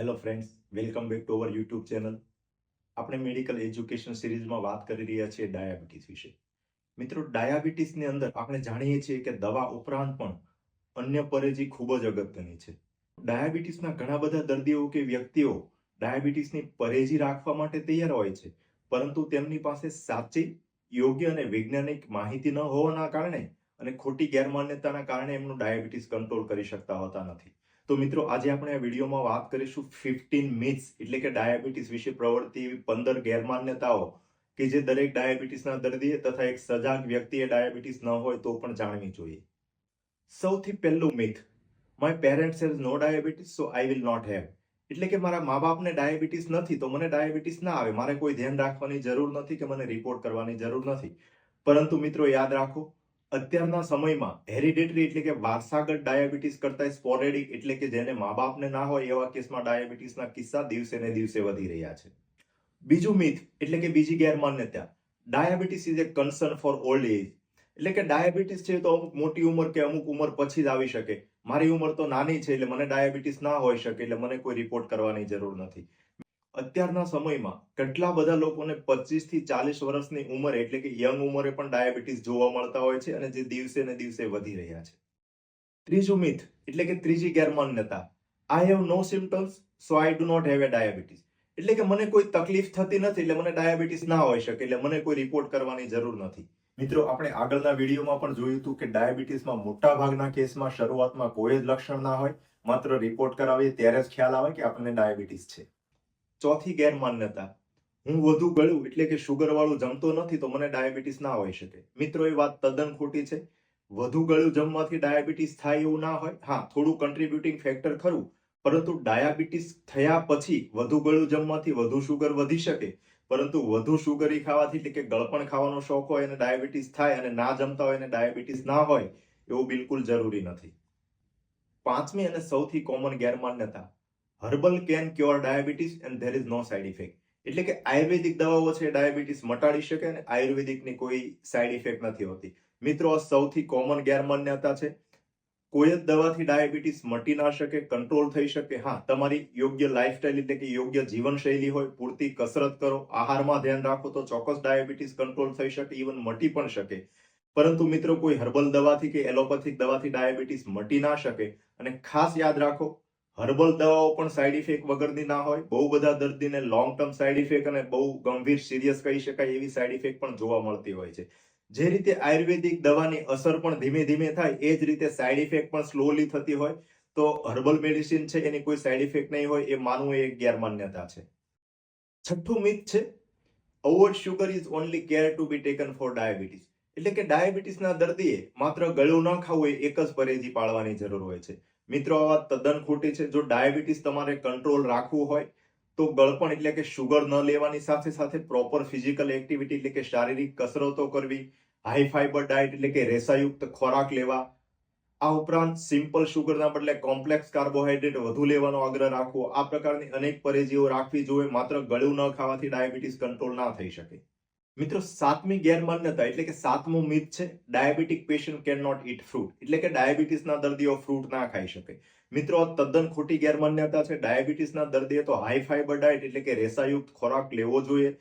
Hello friends, welcome back to our YouTube channel. આપણે medical education સિરીઝમાં વાત કરી રહ્યા છીએ ડાયાબિટીસ વિશે. મિત્રો, ડાયાબિટીસની અંદર આપણે જાણીએ છીએ કે દવા ઉપરાંત પણ અન્ય પરેજી ખૂબ જ અગત્યની છે. ડાયાબિટીસના ઘણા બધા દર્દીઓ કે વ્યક્તિઓ ડાયાબિટીસની પરેજી રાખવા માટે તૈયાર હોય છે, પરંતુ તેમની પાસે સાચી, યોગ્ય અને વૈજ્ઞાનિક માહિતી ન હોવાના કારણે અને ખોટી ગેરમાન્યતાના કારણે એમનું ડાયાબિટીસ કંટ્રોલ કરી શકતા હોતા નથી. તો મિત્રો, આજે આપણે આ વિડીયોમાં વાત કરીશું 15 મિથ્સ એટલે કે ડાયાબિટીસ વિશે પ્રવર્તતી એવી 15 ગેરમાન્યતાઓ કે જે દરેક ડાયાબિટીસના દર્દીએ તથા એક સજાગ વ્યક્તિએ ડાયાબિટીસ ન હોય તો પણ જાણવી જોઈએ. સૌથી પહેલું myth, my parents has no diabetes so I will not have. એટલે કે મારા મા બાપને ડાયાબિટીસ નથી તો મને ડાયાબિટીસ ના આવે, મારે કોઈ ધ્યાન રાખવાની જરૂર નથી કે મને રિપોર્ટ કરવાની જરૂર નથી. પરંતુ મિત્રો, યાદ રાખો, અત્યારના સમયમાં હેરિડેટરી એટલે કે વારસાગત ડાયાબિટીસ કરતા સ્પોરેડિક એટલે કે જેને મા બાપને ના હોય એવા કેસમાં ડાયાબિટીસના કિસ્સા દિવસે ને દિવસે વધી રહ્યા છે. બીજું મિથ એટલે કે બીજી ગેરમાન્યતા, diabetes is a concern for old age. એટલે કે ડાયાબિટીસ છે તો અમુક મોટી ઉંમર કે અમુક ઉંમર પછી જ આવી શકે. મારી ઉંમર તો નાની છે એટલે મને ડાયાબિટીસ ના હોઈ શકે એટલે મને કોઈ રિપોર્ટ કરવાની જરૂર નથી. અત્યારના સમયમાં કેટલા બધા લોકોને 25 થી 40 વર્ષની ઉંમરે એટલે કે યંગ ઉંમરે પણ ડાયાબિટીસ જોવા મળતા હોય છે અને જે દિવસે ને દિવસે વધી રહ્યા છે. ત્રીજું મિથ એટલે કે ત્રીજી ગેરમાન્યતા, I have no symptoms so I do not have a diabetes. એટલે કે મને કોઈ તકલીફ થતી નથી એટલે મને ડાયાબિટીસ ના હોઈ શકે એટલે મને કોઈ રિપોર્ટ કરવાની જરૂર નથી. મિત્રો, આપણે આગળના વિડીયોમાં પણ જોયું હતું કે ડાયાબિટીસમાં મોટા ભાગના કેસમાં શરૂઆતમાં કોઈ જ લક્ષણ ના હોય, માત્ર રિપોર્ટ કરાવીએ ત્યારે જ ખ્યાલ આવે કે આપણને ડાયાબિટીસ છે. ચોથી ગેરમાન્યતા, હું વધુ ગળ્યું એટલે કે શુગર વાળું જમતો નથી તો મને ડાયાબિટીસ ના હોઈ શકે. મિત્રો, એ વાત તદ્દન ખોટી છે. વધુ ગળ્યું જમવાથી ડાયાબિટીસ થાય એવું ના હોય. હા, થોડું કન્ટ્રીબ્યુટિંગ ફેક્ટર ખરું, પરંતુ ડાયાબિટીસ થયા પછી વધુ ગળ્યું જમવાથી વધુ શુગર વધી શકે, પરંતુ વધુ શુગરી ખાવાથી એટલે કે ગળપણ ખાવાનો શોખ હોય અને ડાયાબિટીસ થાય અને ના જમતા હોય અને ડાયાબિટીસ ના હોય એવું બિલકુલ જરૂરી નથી. પાંચમી અને સૌથી કોમન ગેરમાન્યતા, herbal can cure diabetes and there is no side effect. એટલે કે આયુર્વેદિક દવાઓ છે ડાયાબિટીસ મટાડી શકે અને આયુર્વેદિકની કોઈ સાઇડ ઇફેક્ટ નથી હોતી. મિત્રો, આ સૌથી કોમન ગેરમાન્યતા છે. કોઈ જ દવાથી ડાયાબિટીસ મટી ના શકે, કંટ્રોલ થઈ શકે. હા, તમારી યોગ્ય લાઇફસ્ટાઇલ એટલે કે યોગ્ય જીવનશૈલી હોય, પૂરતી કસરત કરો, આહારમાં ધ્યાન રાખો તો ચોક્કસ ડાયાબિટીસ કંટ્રોલ થઈ શકે, ઇવન મટી પણ શકે. પરંતુ મિત્રો, કોઈ હર્બલ દવાથી કે એલોપેથિક દવાથી ડાયાબિટીસ મટી ના શકે. અને ખાસ યાદ રાખો, હર્બલ દવાઓ પણ સાઇડ ઇફેક્ટ વગરની ના હોય. બહુ બધા દર્દીને લોંગ ટર્મ સાઇડ ઇફેક્ટ અને બહુ ગંભીર સિરિયસ કહી શકાય એવી સાઇડ ઇફેક્ટ પણ જોવા મળતી હોય છે. જે રીતે આયુર્વેદિક દવાની અસર પણ ધીમે ધીમે થાય એ જ રીતે સાઇડ ઇફેક્ટ પણ સ્લોલી થતી હોય. તો હર્બલ મેડિસિન છે એની કોઈ સાઇડ ઇફેક્ટ નહીં હોય એ માનવું એ એક ગેરમાન્યતા છે. છઠ્ઠું મિથ છે, over sugar is only care to be taken for diabetes. એટલે કે ડાયાબિટીસના દર્દીએ માત્ર ગળ્યું ન ખાવું એ એક જ પરેજી પાળવાની જરૂર હોય છે. મિત્રો, આ વાત તદ્દન ખોટી છે. જો ડાયાબિટીસ તમારે કંટ્રોલ રાખવું હોય તો ગળપણ એટલે કે શુગર ન લેવાની સાથે સાથે પ્રોપર ફિઝિકલ એક્ટિવિટી એટલે કે શારીરિક કસરતો કરવી, હાઈ ફાઈબર ડાયટ એટલે કે રેસાયુક્ત ખોરાક લેવા, આ ઉપરાંત સિમ્પલ શુગરના બદલે કોમ્પ્લેક્સ કાર્બોહાઈડ્રેટ વધુ લેવાનો આગ્રહ રાખવો, આ પ્રકારની અનેક પરેજીઓ રાખવી જોઈએ. માત્ર ગળ્યું ન ખાવાથી ડાયાબિટીસ કંટ્રોલ ના થઈ શકે. મિત્રો, સાતમી ગેરમાન્યતા એટલે કે સાતમું મિથ છે, diabetic patient can not eat fruit. એટલે કે ડાયાબિટીસના દર્દીઓ ફ્રૂટ ના ખાઈ શકે. મિત્રો, આ તદ્દન ખોટી ગેરમાન્યતા છે. ડાયાબિટીસના દર્દીએ તો હાઈ ફાઈબર ડાયટ એટલે કે રેસાયુક્ત ખોરાક લેવો જોઈએ.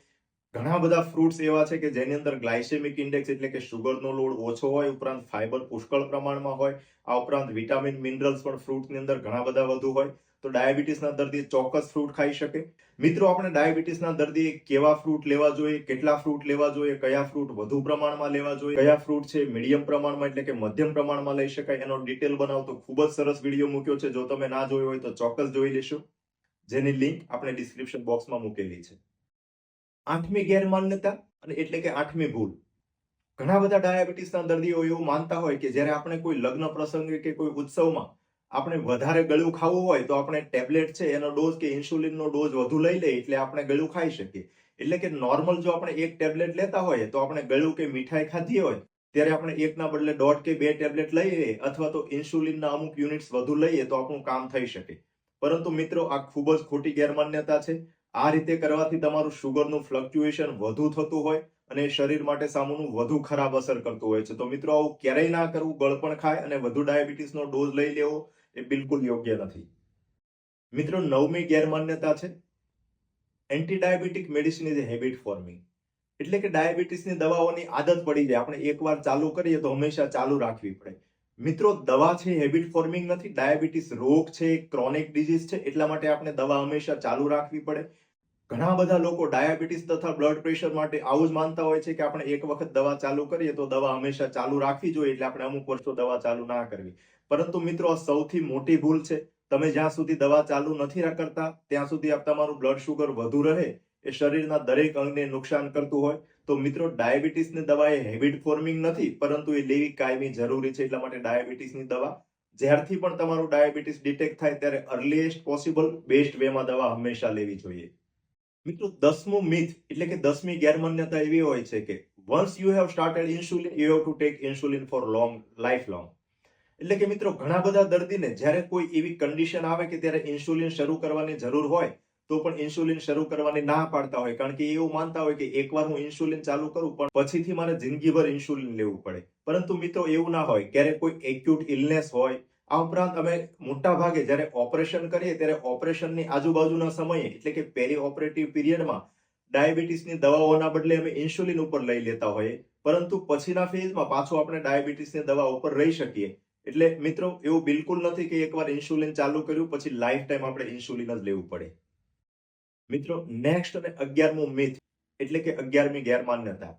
ઘણા બધા ફ્રૂટ્સ એવા છે કે જેની અંદર ગ્લાયસેમિક ઇન્ડેક્સ એટલે કે શુગરનો લોડ ઓછો હોય, ઉપરાંત ફાઈબર પુષ્કળ પ્રમાણમાં હોય. આ ઉપરાંત વિટામિન મિનરલ્સ પણ ફ્રૂટની અંદર ઘણા બધા વધુ હોય. તો ડાયાબિટીસના દર્દી ચોક્કસ ફ્રૂટ ખાઈ શકે. મિત્રો, આપણે ડાયાબિટીસના દર્દીએ કેવા ફ્રૂટ લેવા જોઈએ, કેટલા ફ્રૂટ લેવા જોઈએ, કયા ફ્રૂટ વધુ પ્રમાણમાં લેવા જોઈએ, કયા ફ્રૂટ છે મીડિયમ પ્રમાણમાં એટલે કે મધ્યમ પ્રમાણમાં લઈ શકાય, એનો ડિટેલ બનાવતો ખૂબ જ સરસ વિડીયો મૂક્યો છે. જો તમે ના જોયો હોય તો ચોક્કસ જોઈ લેશો, જેની લિંક આપણે ડિસ્ક્રિપ્શન બોક્સમાં મૂકેલી છે. આઠમી ગેરમાન્યતા અને એટલે કે આઠમી ભૂલ, ઘણા બધા ડાયાબિટીસના દર્દીઓ એવું માનતા હોય કે જ્યારે આપણે કોઈ લગ્ન પ્રસંગે કે કોઈ ઉત્સવમાં આપણે વધારે ગળ્યું ખાવું હોય તો આપણે ટેબ્લેટ છે એનો ડોઝ કે ઇન્સ્યુલિનનો ડોઝ વધુ લઈ લઈએ એટલે આપણે ગળ્યું ખાઈ શકીએ. એટલે કે નોર્મલ જો આપણે એક ટેબ્લેટ લેતા હોઈએ તો આપણે ગળ્યું કે મીઠાઈ ખાધી હોય ત્યારે આપણે એકના બદલે 1.5 કે 2 ટેબ્લેટ લઈએ અથવા તો ઇન્સ્યુલિનના અમુક યુનિટ્સ વધુ લઈએ તો આપણું કામ થઈ શકે. પરંતુ મિત્રો, આ ખૂબ જ ખોટી ગેરમાન્યતા છે. આ રીતે કરવાથી તમારું શુગરનું ફ્લક્ચ્યુએશન વધુ થતું હોય અને શરીર માટે સામુનું વધુ ખરાબ અસર કરતું હોય છે. તો મિત્રો, આવું ક્યારેય ના કરવું. ગળપણ ખાય અને વધુ ડાયાબિટીસનો ડોઝ લઈ લેવો એ બિલકુલ યોગ્ય નથી. મિત્રો 9મી ગેરમાન્યતા છે anti diabetic medicine is habit forming. એટલે કે ડાયાબિટીસની દવાઓની આદત પડી જાય, આપણે એકવાર ચાલુ કરીએ તો હંમેશા ચાલુ રાખવી પડે. મિત્રો, દવા છે હેબિટ ફોર્મિંગ નથી. ડાયાબિટીસ રોગ છે, ક્રોનિક ડિઝીઝ છે, એટલા માટે આપણે દવા હંમેશા ચાલુ રાખવી પડે. ઘણા બધા લોકો ડાયાબિટીસ તથા બ્લડ પ્રેશર માટે આવું જ માનતા હોય છે કે આપણે એક વખત દવા ચાલુ કરીએ તો દવા હંમેશા ચાલુ રાખવી જોઈએ, એટલે આપણે અમુક વર્ષો દવા ચાલુ ના કરવી. પરંતુ મિત્રો, આ સૌથી મોટી ભૂલ છે. તમે જ્યાં સુધી દવા ચાલુ નથી કરતા ત્યાં સુધી તમારું બ્લડ શુગર વધુ રહે, એ શરીરના દરેક અંગને નુકસાન કરતું હોય. તો મિત્રો, ડાયાબિટીસની દવા એ હેબિટ ફોર્મિંગ નથી, પરંતુ એ લેવી કાયમી જરૂરી છે. એટલા માટે ડાયાબિટીસની દવા જ્યારથી પણ તમારું ડાયાબિટીસ ડિટેક્ટ થાય ત્યારે અર્લીએસ્ટ પોસિબલ બેસ્ટ વેમાં દવા હંમેશા લેવી જોઈએ. મિત્રો, 10મું મિથ એટલે કે 10મી ગેરમાન્યતા એવી હોય છે કે once you have started insulin you have to take insulin four life long. એટલે કે મિત્રો, ઘણા બધા દર્દીને જ્યારે કોઈ એવી કન્ડિશન આવે કે ત્યારે ઇન્સ્યુલિન શરૂ કરવાની જરૂર હોય તો પણ ઇન્સ્યુલિન શરૂ કરવાની ના પાડતા હોય, કારણ કે એવું માનતા હોય કે એકવાર હું ઇન્સ્યુલિન ચાલુ કરું પણ પછીથી મારે જિંદગીભર ઇન્સ્યુલિન લેવું પડે. પરંતુ મિત્રો, એવું ના હોય. ક્યારેક કોઈ એક્યુટ ઇલનેસ હોય. આ ઉપરાંત અમે મોટા ભાગે જ્યારે ઓપરેશન કરીએ ત્યારે ઓપરેશનની આજુબાજુના સમયે એટલે કે પેરી ઓપરેટિવ પીરિયડમાં ડાયાબિટીસની દવાઓના બદલે અમે ઇન્સ્યુલિન ઉપર લઈ લેતા હોઈએ, પરંતુ પછીના ફેઝમાં પાછો આપણે ડાયાબિટીસની દવા ઉપર રહી શકીએ. એટલે મિત્રો, એવું બિલકુલ નથી કે એકવાર ઇન્સ્યુલિન ચાલુ કર્યું પછી લાઈફ ટાઈમ આપણે ઇન્સ્યુલિન જ લેવું પડે. મિત્રો, નેક્સ્ટ અને 11મું મિથ એટલે કે 11મી ગેરમાન્યતા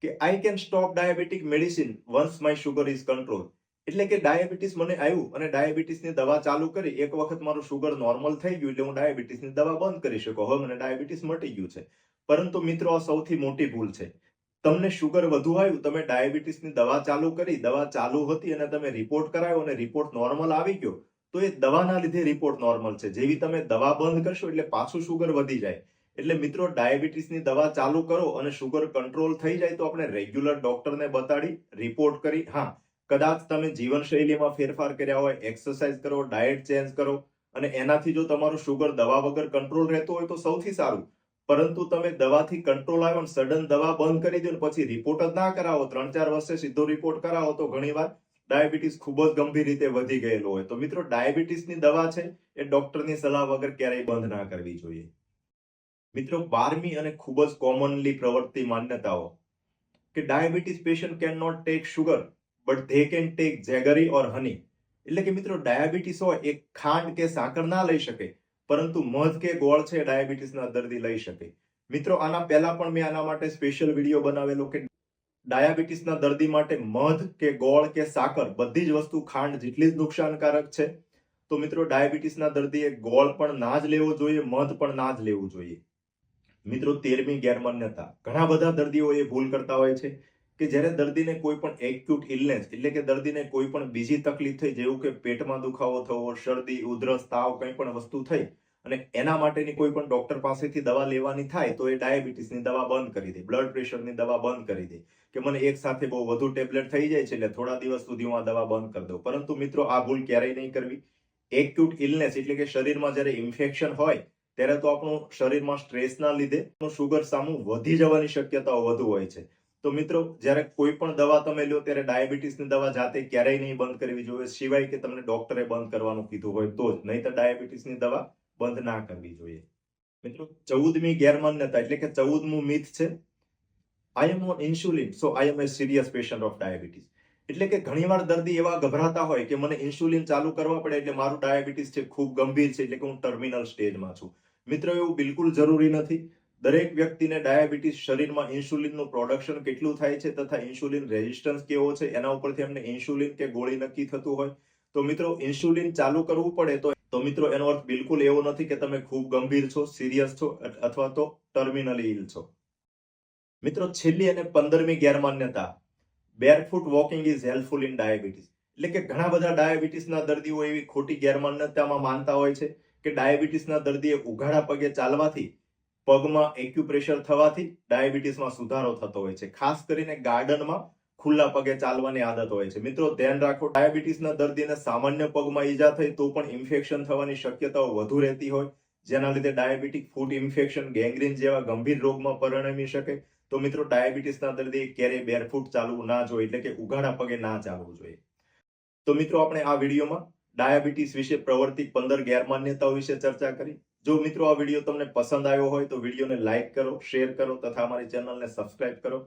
કે I can stop diabetic medicine once my sugar is control. એટલે કે ડાયાબિટીસ મને આવ્યું અને ડાયાબિટીસની દવા ચાલુ કરી, એક વખત મારું શુગર નોર્મલ થઈ ગયું એટલે હું ડાયાબિટીસની દવા બંધ કરી શકું, હવે મને ડાયાબિટીસ મટી ગયું છે. પરંતુ મિત્રો, આ સૌથી મોટી ભૂલ છે. તમને શુગર વધુ આવ્યું, તમે ડાયાબિટીસની દવા ચાલુ કરી, દવા ચાલુ હતી અને તમે રિપોર્ટ કરાયો અને રિપોર્ટ નોર્મલ આવી ગયો, તો એ દવાના લીધે રિપોર્ટ નોર્મલ છે. જેવી તમે દવા બંધ કરશો એટલે પાછું શુગર વધી જાય. એટલે મિત્રો, ડાયાબિટીસની દવા ચાલુ કરો અને શુગર કંટ્રોલ થઈ જાય તો આપણે રેગ્યુલર ડોક્ટરને બતાડી રિપોર્ટ કરી, હા, કદાચ તમે જીવનશૈલીમાં ફેરફાર કર્યા હોય, એક્સરસાઇઝ કરો, ડાયટ ચેન્જ કરો અને એનાથી જો તમારું શુગર દવા વગર કંટ્રોલ રહેતું હોય તો સૌથી સારું. પરંતુ તમે દવાથી કંટ્રોલ આવ્યો અને સડન દવા બંધ કરી દો પછી રિપોર્ટ જ ના કરાવો, 3-4 વર્ષે સીધો રિપોર્ટ કરાવો, તો ઘણીવાર ડાયાબિટીસ ખૂબ જ ગંભીર રીતે વધી ગયેલો હોય. તો મિત્રો, ડાયાબિટીસની દવા છે એ ડોક્ટરની સલાહ વગર ક્યારેય બંધ ના કરવી જોઈએ. મિત્રો, 12મી અને ખૂબ જ કોમનલી પ્રવર્તતી માન્યતાઓ કે diabetes patient can not take sugar but they can take jaggery or honey. એટલે કે મિત્રો, ડાયાબિટીસ હોય એ ખાંડ કે સાકર ના લઈ શકે, પરંતુ મધ કે ગોળ છે ડાયાબિટીસના દર્દી લઈ શકે. મિત્રો, આના પહેલા પણ મેં આના માટે સ્પેશિયલ વિડીયો બનાવેલો કે ડાયાબિટીસના દર્દી માટે મધ કે ગોળ કે સાકર બધી જ વસ્તુ ખાંડ જેટલી જ નુકસાનકારક છે. તો મિત્રો, ડાયાબિટીસના દર્દીએ ગોળ પણ ના જ લેવો જોઈએ, મધ પણ ના જ લેવું જોઈએ. મિત્રો, 13મી ગેરમાન્યતા ઘણા બધા દર્દીઓ એ ભૂલ કરતા હોય છે કે જ્યારે દર્દીને કોઈ પણ એક્યુટ ઇલનેસ એટલે કે દર્દીને કોઈ પણ બીજી તકલીફ થઈ, જેવું કે પેટમાં દુખાવો થવો, શરદી, ઉધરસ, તાવ, કંઈ પણ વસ્તુ થઈ અને એના માટેની કોઈ પણ ડોક્ટર પાસેથી દવા લેવાની થાય તો એ ડાયાબિટીસની દવા બંધ કરી દે, બ્લડ પ્રેશરની દવા બંધ કરી દે કે મને એક સાથે બહુ વધુ ટેબ્લેટ થઈ જાય છે એટલે થોડા દિવસ સુધી હું આ દવા બંધ કરી દઉં. પરંતુ મિત્રો, આ ભૂલ ક્યારેય નહીં કરવી. એક્યુટ ઇલનેસ એટલે કે શરીરમાં જ્યારે ઇન્ફેક્શન હોય ત્યારે તો આપણું શરીરમાં સ્ટ્રેસના લીધે શુગર સામું વધી જવાની શક્યતાઓ વધુ હોય છે. તો મિત્રો, જ્યારે કોઈ પણ દવા તમે લો ત્યારે ડાયાબિટીસની દવા જાતે ક્યારેય નહીં બંધ કરવી જોઈએ, સિવાય કે તમને ડોક્ટરે બંધ કરવાનું કીધું હોય તો જ, નહીં તો ડાયાબિટીસની દવા બંધ ના કરવી જોઈએ. મિત્રો, 14મી ગેરમાન્યતા એટલે કે 14મું મિથ છે I am on insulin so I am a serious patient of diabetes. એટલે કે ઘણીવાર દર્દી એવા ગભરાતા હોય કે મને ઇન્સ્યુલિન ચાલુ કરવા પડે એટલે મારું ડાયાબિટીસ છે ખૂબ ગંભીર છે, એટલે કે હું ટર્મિનલ સ્ટેજમાં છું. મિત્રો, એવું બિલકુલ જરૂરી નથી. દરેક વ્યક્તિને ડાયાબિટીસ શરીરમાં ઇન્સ્યુલિનનું પ્રોડક્શન કેટલું થાય છે તથા ઇન્સ્યુલિન રેઝિસ્ટન્સ કેવો છે એના ઉપરથી એમને ઇન્સ્યુલિન કે ગોળી નક્કી થતું હોય. તો મિત્રો, ઇન્સ્યુલિન ચાલુ કરવું પડે તો મિત્રો, એનો અર્થ બિલકુલ એવો નથી કે તમે ખૂબ ગંભીર છો, સિરિયસ છો અથવા તો ટર્મિનલી ઇલ છો. મિત્રો, છેલ્લી અને 15મી ગેરમાન્યતા barefoot walking is helpful in diabetes. એટલે કે ઘણા બધા ડાયાબિટીસના દર્દીઓ એવી ખોટી ગેરમાન્યતામાં માનતા હોય છે કે ડાયાબિટીસના દર્દીએ ઉઘાડા પગે ચાલવાથી, પગમાં એક્યુપ્રેશર થવાથી ડાયાબિટીસમાં સુધારો થતો હોય છે. ખાસ કરીને ગાર્ડનમાં ખુલ્લા પગે ચાલવાની આદત હોય છે. મિત્રો, ધ્યાન રાખો, ડાયાબિટીસના દર્દીને સામાન્ય પગમાં ઈજા થઈ તો પણ ઇન્ફેક્શન થવાની શક્યતાઓ વધુ રહેતી હોય, જેના લીધે ડાયાબિટીક ફૂટ ઇન્ફેક્શન, ગેંગ્રીન જેવા ગંભીર રોગમાં પરિણમી શકે. તો મિત્રો, ડાયાબિટીસના દર્દીએ ક્યારેય બેરફૂટ ચાલવું ના જોઈએ, એટલે કે ઉઘાડા પગે ના ચાલવું જોઈએ. તો મિત્રો, આપણે આ વિડીયોમાં ડાયાબિટીસ વિશે પ્રવર્તિત 15 ગેરમાન્યતાઓ વિશે ચર્ચા કરી. જો મિત્રો આ વિડીયો તમને પસંદ આવ્યો હોય તો વિડીયોને લાઈક કરો, શેર કરો તથા અમારી ચેનલને સબસ્ક્રાઇબ કરો.